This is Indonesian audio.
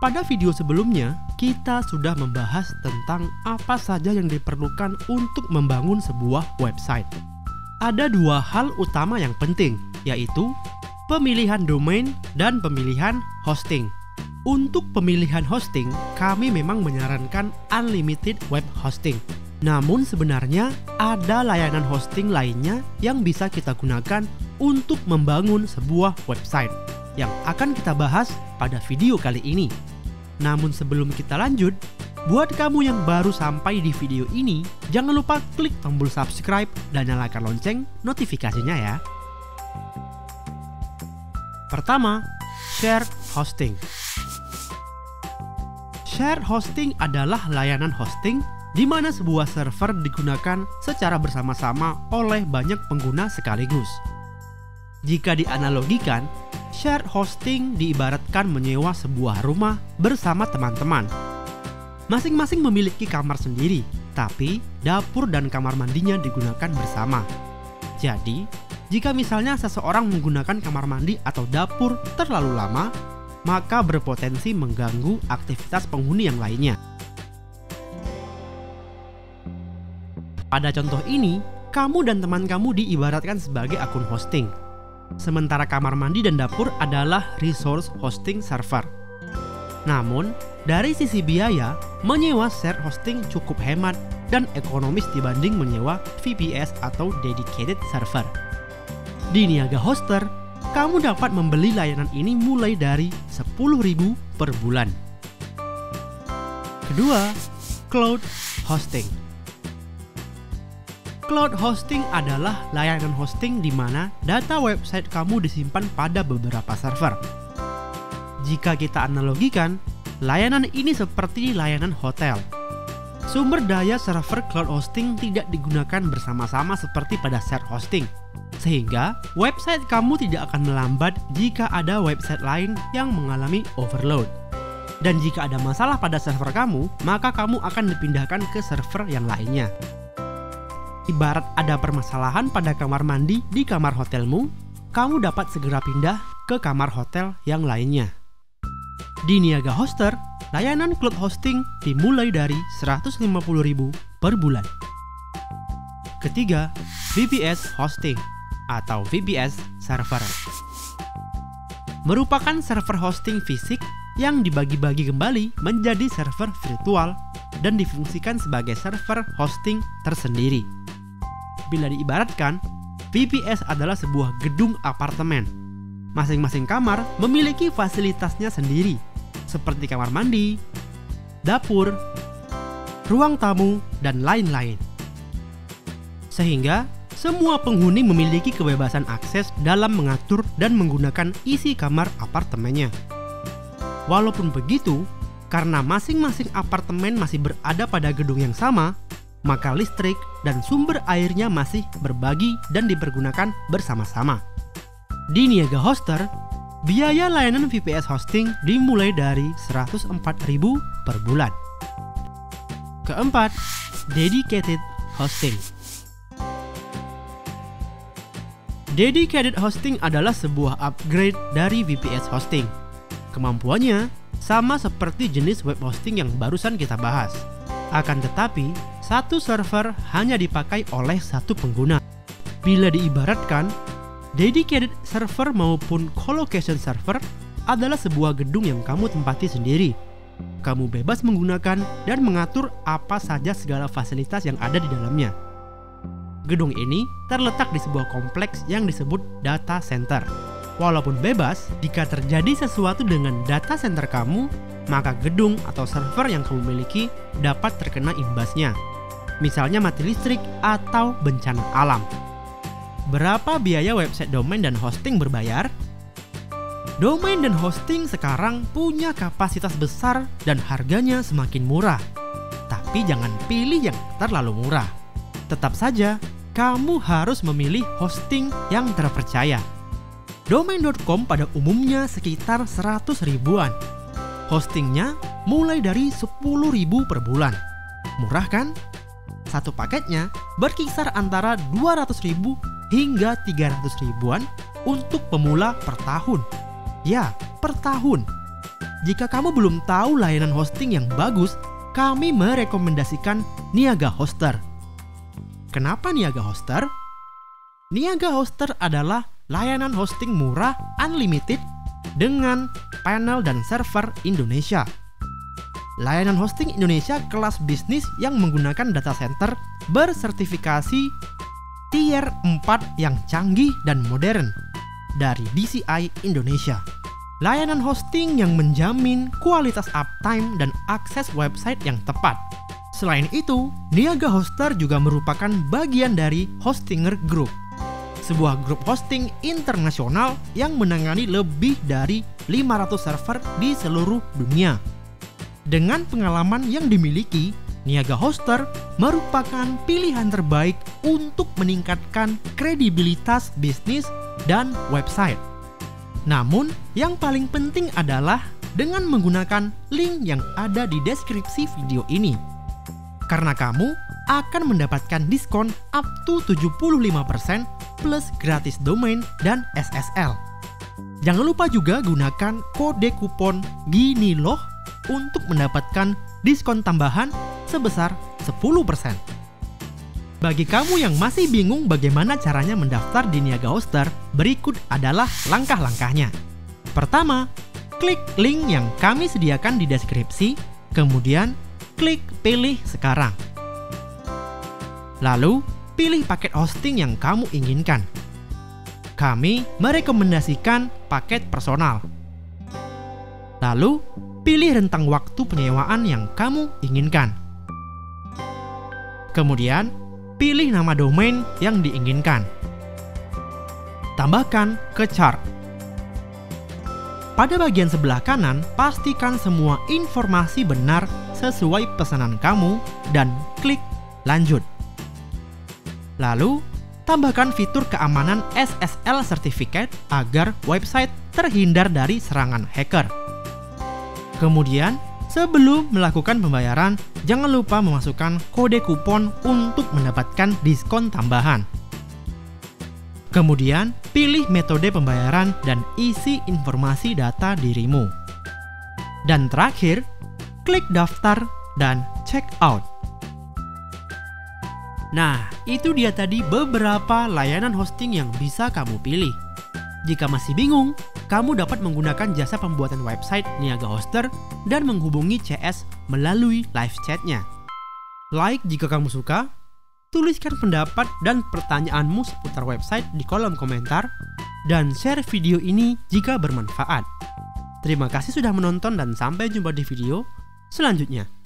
Pada video sebelumnya, kita sudah membahas tentang apa saja yang diperlukan untuk membangun sebuah website. Ada dua hal utama yang penting, yaitu pemilihan domain dan pemilihan hosting. Untuk pemilihan hosting, kami memang menyarankan unlimited web hosting. Namun sebenarnya ada layanan hosting lainnya yang bisa kita gunakan untuk membangun sebuah website, yang akan kita bahas pada video kali ini. Namun sebelum kita lanjut, buat kamu yang baru sampai di video ini, jangan lupa klik tombol subscribe dan nyalakan lonceng notifikasinya ya. Pertama, shared hosting. Shared hosting adalah layanan hosting di mana sebuah server digunakan secara bersama-sama oleh banyak pengguna sekaligus. Jika dianalogikan, shared hosting diibaratkan menyewa sebuah rumah bersama teman-teman. Masing-masing memiliki kamar sendiri, tapi dapur dan kamar mandinya digunakan bersama. Jadi, jika misalnya seseorang menggunakan kamar mandi atau dapur terlalu lama, maka berpotensi mengganggu aktivitas penghuni yang lainnya. Pada contoh ini, kamu dan teman kamu diibaratkan sebagai akun hosting. Sementara kamar mandi dan dapur adalah resource hosting server. Namun, dari sisi biaya, menyewa shared hosting cukup hemat dan ekonomis dibanding menyewa VPS atau dedicated server. Di Niaga Hoster, kamu dapat membeli layanan ini mulai dari 10.000 per bulan. Kedua, cloud hosting. Cloud hosting adalah layanan hosting di mana data website kamu disimpan pada beberapa server. Jika kita analogikan, layanan ini seperti layanan hotel. Sumber daya server cloud hosting tidak digunakan bersama-sama seperti pada shared hosting, sehingga website kamu tidak akan melambat jika ada website lain yang mengalami overload. Dan jika ada masalah pada server kamu, maka kamu akan dipindahkan ke server yang lainnya. Ibarat ada permasalahan pada kamar mandi di kamar hotelmu, kamu dapat segera pindah ke kamar hotel yang lainnya. Di Niaga Hoster, layanan cloud hosting dimulai dari 150.000 per bulan. Ketiga, VPS hosting atau VPS server. Merupakan server hosting fisik yang dibagi-bagi kembali menjadi server virtual dan difungsikan sebagai server hosting tersendiri. Bila diibaratkan, VPS adalah sebuah gedung apartemen. Masing-masing kamar memiliki fasilitasnya sendiri, seperti kamar mandi, dapur, ruang tamu, dan lain-lain. Sehingga, semua penghuni memiliki kebebasan akses dalam mengatur dan menggunakan isi kamar apartemennya. Walaupun begitu, karena masing-masing apartemen masih berada pada gedung yang sama, maka listrik dan sumber airnya masih berbagi dan dipergunakan bersama-sama. Di Niaga Hoster, biaya layanan VPS hosting dimulai dari 104.000 per bulan. Keempat, dedicated hosting. Dedicated hosting adalah sebuah upgrade dari VPS hosting. Kemampuannya sama seperti jenis web hosting yang barusan kita bahas. Akan tetapi, satu server hanya dipakai oleh satu pengguna. Bila diibaratkan, dedicated server maupun colocation server adalah sebuah gedung yang kamu tempati sendiri. Kamu bebas menggunakan dan mengatur apa saja segala fasilitas yang ada di dalamnya. Gedung ini terletak di sebuah kompleks yang disebut data center. Walaupun bebas, jika terjadi sesuatu dengan data center kamu, maka gedung atau server yang kamu miliki dapat terkena imbasnya. Misalnya mati listrik atau bencana alam. Berapa biaya website domain dan hosting berbayar? Domain dan hosting sekarang punya kapasitas besar dan harganya semakin murah. Tapi jangan pilih yang terlalu murah. Tetap saja, kamu harus memilih hosting yang terpercaya. Domain.com pada umumnya sekitar 100 ribuan. Hostingnya mulai dari 10.000 per bulan. Murah kan? Satu paketnya berkisar antara 200.000 hingga 300 ribuan untuk pemula per tahun. Ya, per tahun. jika kamu belum tahu layanan hosting yang bagus, kami merekomendasikan Niaga Hoster. Kenapa Niaga Hoster? Niaga Hoster adalah layanan hosting murah unlimited dengan panel dan server Indonesia. Layanan hosting Indonesia kelas bisnis yang menggunakan data center bersertifikasi Tier 4 yang canggih dan modern dari DCI Indonesia. Layanan hosting yang menjamin kualitas uptime dan akses website yang tepat. Selain itu, Niaga Hoster juga merupakan bagian dari Hostinger Group, sebuah grup hosting internasional yang menangani lebih dari 500 server di seluruh dunia. Dengan pengalaman yang dimiliki, Niaga Hoster merupakan pilihan terbaik untuk meningkatkan kredibilitas bisnis dan website. Namun, yang paling penting adalah dengan menggunakan link yang ada di deskripsi video ini. Karena kamu akan mendapatkan diskon up to 75% plus gratis domain dan SSL. Jangan lupa juga gunakan kode kupon gini loh untuk mendapatkan diskon tambahan sebesar 10%. Bagi kamu yang masih bingung bagaimana caranya mendaftar di Niaga Hoster, berikut adalah langkah-langkahnya. Pertama, klik link yang kami sediakan di deskripsi, kemudian klik pilih sekarang. Lalu, pilih paket hosting yang kamu inginkan. Kami merekomendasikan paket personal. Lalu, pilih rentang waktu penyewaan yang kamu inginkan. Kemudian, pilih nama domain yang diinginkan. Tambahkan ke chart. Pada bagian sebelah kanan, pastikan semua informasi benar sesuai pesanan kamu dan klik lanjut. Lalu, tambahkan fitur keamanan SSL Certificate agar website terhindar dari serangan hacker. Kemudian, sebelum melakukan pembayaran, jangan lupa memasukkan kode kupon untuk mendapatkan diskon tambahan. Kemudian, pilih metode pembayaran dan isi informasi data dirimu. Dan terakhir, klik daftar dan check out. Nah, itu dia tadi beberapa layanan hosting yang bisa kamu pilih. Jika masih bingung, kamu dapat menggunakan jasa pembuatan website Niaga Hoster dan menghubungi CS melalui live chat-nya. Like jika kamu suka, tuliskan pendapat dan pertanyaanmu seputar website di kolom komentar, dan share video ini jika bermanfaat. Terima kasih sudah menonton dan sampai jumpa di video selanjutnya.